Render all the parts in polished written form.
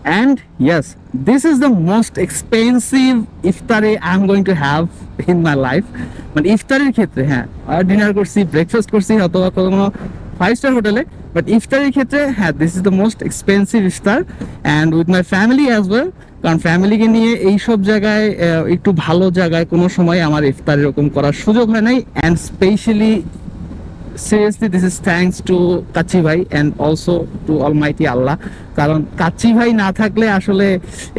And yes, this is the most expensive iftari I'm going to have in my life. মানে ইফতারির ক্ষেত্রে হ্যাঁ, dinner করছি, breakfast করছি অথবা কোনো 5 স্টার হোটেলে, বাট ইফতারির ক্ষেত্রে হ্যাঁ, this is the most expensive iftar and with my family as well. কারণ ফ্যামিলিকে নিয়ে এইসব জায়গায় একটু ভালো জায়গায় কোনো সময় আমার ইফতার এরকম করার সুযোগ হয় নাই। And specially seriously this is thanks to kacchi ভাই and also to almighty আল্লাহ। কারণ কাচ্চি ভাই না থাকলে আসলে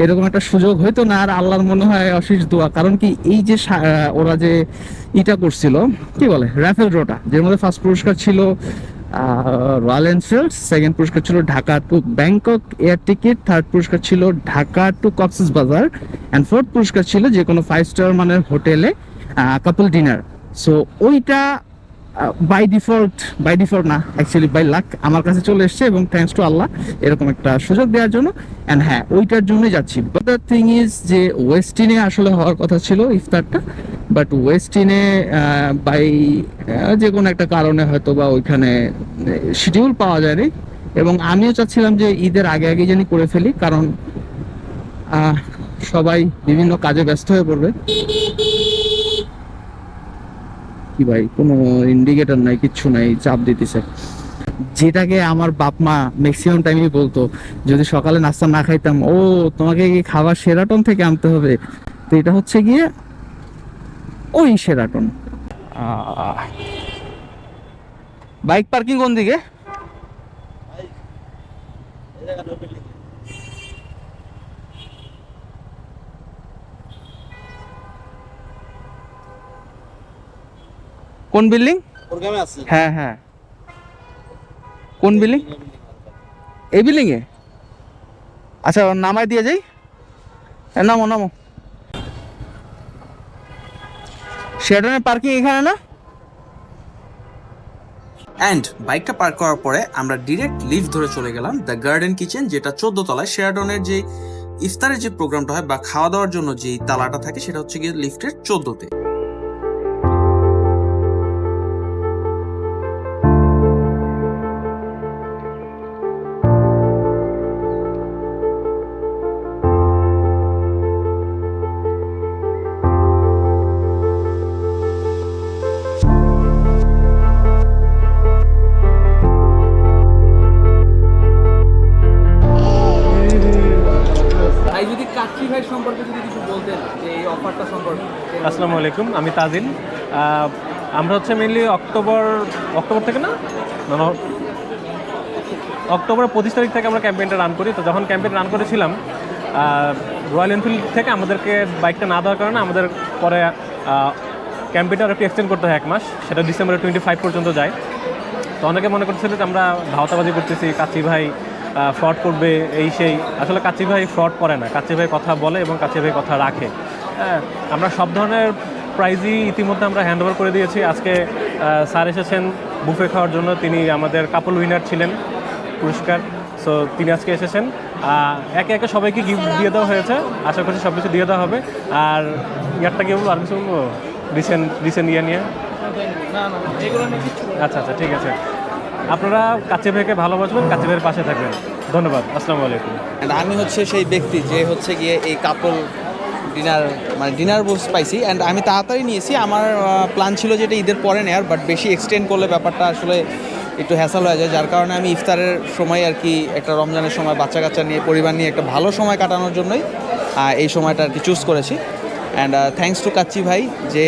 এরকম একটা সুযোগ হইতো না। আর আল্লাহর মনে হয় অশেষ দোয়া, কারণ কি এই যে ওরা যে ইটা করছিল কি বলে রাফেল ড্রটা, যের মধ্যে ফার্স্ট পুরস্কার ছিল রয়্যাল এনফিল্ড, সেকেন্ড পুরস্কার ছিল Dhaka two Bangkok air ticket, third পুরস্কার ছিল ঢাকা টু কক্সেস বাজার, অ্যান্ড ফোর্থ পুরস্কার ছিল যে কোনো 5 স্টার মানের হোটেলে কাপল ডিনার। সো ওইটা বাই ডিফল্ট না, অ্যাকচুয়ালি বাই লাক আমার কাছে চলে এসছে এবং থ্যাঙ্কস টু আল্লাহ এরকম একটা সুযোগ দেওয়ার জন্য। অ্যান্ড হ্যাঁ, ওইটার জন্যই যাচ্ছি। বাট দ্য থিং ইজ যে ওয়েস্টিনে আসলে হওয়ার কথা ছিল ইফতারটা, বাট ওয়েস্টিনে বাই যে কোনো একটা কারণে হয়তো বা ওইখানে শিডিউল পাওয়া যায়নি। এবং আমিও চাচ্ছিলাম যে ঈদের আগে আগে জানি করে ফেলি, কারণ সবাই বিভিন্ন কাজে ব্যস্ত হয়ে পড়বে। কি ভাই, কোনো ইন্ডিকেটর নাই, কিচ্ছু নাই, চাপ দিতেছে। যেটাকে আমার বাপ মা ম্যাক্সিমাম টাইমই বলতো, যদি সকালে নাস্তা না খাইতাম, ও তোমাকে কি খাবার সেরাটন থেকে আনতে হবে। তো এটা হচ্ছে গিয়ে ওই সেরাটন। বাইক পার্কিং কোন দিকে? কোন বিল্ডিং? হ্যাঁ হ্যাঁ, কোন বিল্ডিং? এই বিল্ডিং এ? আচ্ছা, নামাই দিয়ে যাই। নামো নামো। শেয়ারটনের পার্কিং এখানে না? অ্যান্ড বাইকটা পার্ক করার পরে আমরা ডিরেক্ট লিফট ধরে চলে গেলাম দ্য গার্ডেন কিচেন, যেটা 14 তলায়। শেরাটনের যে ইফতারের যে প্রোগ্রামটা হয় বা খাওয়া দাওয়ার জন্য যে তালাটা থাকে সেটা হচ্ছে গিয়ে লিফটের 14তে। আসসালামু আলাইকুম, আমি তাজিন। আমরা হচ্ছে মেনলি অক্টোবর থেকে না অক্টোবরের 25 তারিখ থেকে আমরা ক্যাম্পেইনটা রান করি। তো যখন ক্যাম্পেইন রান করেছিলাম, রয়্যাল এনফিল্ড থেকে আমাদেরকে বাইকটা না দেওয়ার কারণে আমাদের পরে ক্যাম্পেইনটা একটু এক্সটেন্ড করতে হয় 1 মাস, সেটা ডিসেম্বরের 25 পর্যন্ত যায়। তো অনেকে মনে করছিল যে আমরা ভাওতাবাজি করতেছি, কাচ্চি ভাই ফ্রড করবে এই সেই। আসলে কাচ্চি ভাই ফ্রড করে না, কাচ্চি ভাই কথা বলে এবং কাচ্চি ভাই কথা রাখে। হ্যাঁ, আমরা সব ধরনের প্রাইজই ইতিমধ্যে আমরা হ্যান্ড ওভার করে দিয়েছি। আজকে স্যার এসেছেন বুফে খাওয়ার জন্য, তিনি আমাদের কাপল উইনার ছিলেন পুরস্কার। সো তিনি আজকে এসেছেন। একে একে সবাইকে গিফট দিয়ে দেওয়া হয়েছে, আশা করছি সব কিছু দিয়ে দেওয়া হবে। আর ইয়ারটা কি বলবো, আর কিছু বলবো রিসেন্ট ইয়ে নিয়ে? আচ্ছা আচ্ছা, ঠিক আছে। আপনারা কাচ্চি ভাইকে ভালোবাসবেন, কাচ্চি ভাইয়ের পাশে থাকবেন। ধন্যবাদ, আসসালামু আলাইকুম। আমি হচ্ছে সেই ব্যক্তি যে হচ্ছে গিয়ে এই কাপল ডিনার পাইছি, অ্যান্ড আমি তাড়াতাড়ি নিয়েছি। আমার প্ল্যান ছিল যে এটা ঈদের পরে নেওয়ার, বাট বেশি এক্সটেন্ড করলে ব্যাপারটা আসলে একটু হ্যাসেল হয়ে যায়, যার কারণে আমি ইফতারের সময় আর কি একটা রমজানের সময় বাচ্চা কাচ্চা নিয়ে পরিবার নিয়ে একটা ভালো সময় কাটানোর জন্যই এই সময়টা আর কি চুজ করেছি। অ্যান্ড থ্যাঙ্কস টু কাচ্চি ভাই, যে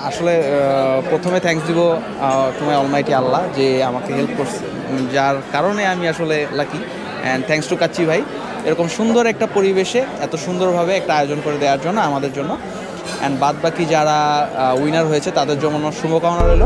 আসলে প্রথমে থ্যাঙ্কস দিব তোমায় অলমাইটি আল্লাহ, যে আমাকে হেল্প করছে, যার কারণে আমি আসলে lucky. And thanks to kacchi ভাই এরকম সুন্দর একটা পরিবেশে এত সুন্দরভাবে একটা আয়োজন করে দেওয়ার জন্য আমাদের জন্য। অ্যান্ড বাদ বাকি যারা উইনার হয়েছে তাদের জন্য শুভকামনা রইল।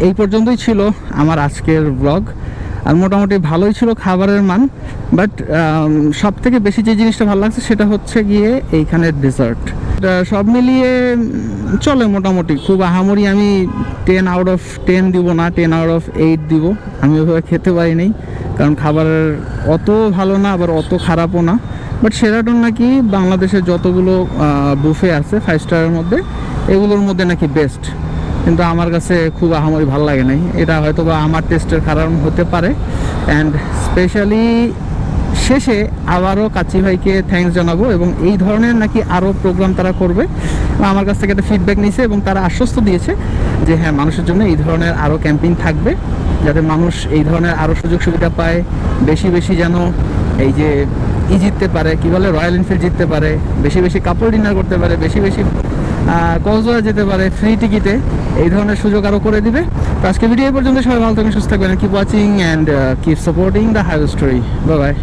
এই পর্যন্তই ছিল আমার আজকের ব্লগ। আর মোটামুটি ভালোই ছিল খাবারের মান, বাট সব থেকে বেশি যে জিনিসটা ভালো লাগছে সেটা হচ্ছে গিয়ে এইখানের ডেজার্ট। সব মিলিয়ে চলে মোটামুটি, খুব আহামরি আমি 10 আউট অফ 10 দিব না, 10 আউট অফ 8 দিব। আমি ওইভাবে খেতে পারি নাই, কারণ খাবারের অত ভালো না আবার অত খারাপও না। বাট শেরাটন নাকি বাংলাদেশের যতগুলো বুফে আছে 5 স্টারের মধ্যে, এগুলোর মধ্যে নাকি বেস্ট, কিন্তু আমার কাছে খুব আহামরি ভালো লাগে নাই। এটা হয়তো বা আমার টেস্টের কারণ হতে পারে। অ্যান্ড স্পেশালি শেষে আবারও কাচ্চি ভাইকে থ্যাঙ্কস জানাবো, এবং এই ধরনের নাকি আরও প্রোগ্রাম তারা করবে। আমার কাছ থেকে একটা ফিডব্যাক নিয়েছে এবং তারা আশ্বস্ত দিয়েছে যে হ্যাঁ, মানুষের জন্য এই ধরনের আরও ক্যাম্পেইন থাকবে, যাতে মানুষ এই ধরনের আরও সুযোগ সুবিধা পায়, বেশি বেশি যেন এই যে জিততে পারে, কী বলে, রয়্যাল এনফিল্ড জিততে পারে, বেশি বেশি কাপল ডিনার করতে পারে, বেশি বেশি কক্সবাজার যেতে পারে ফ্রি টিকিটে, এই ধরনের সুযোগ আরও করে দিবে। তো আজকে ভিডিও এই পর্যন্ত, সবাই ভালো থাকবেন, সুস্থ থাকবেন, keep watching and keep supporting the highway story. Bye bye.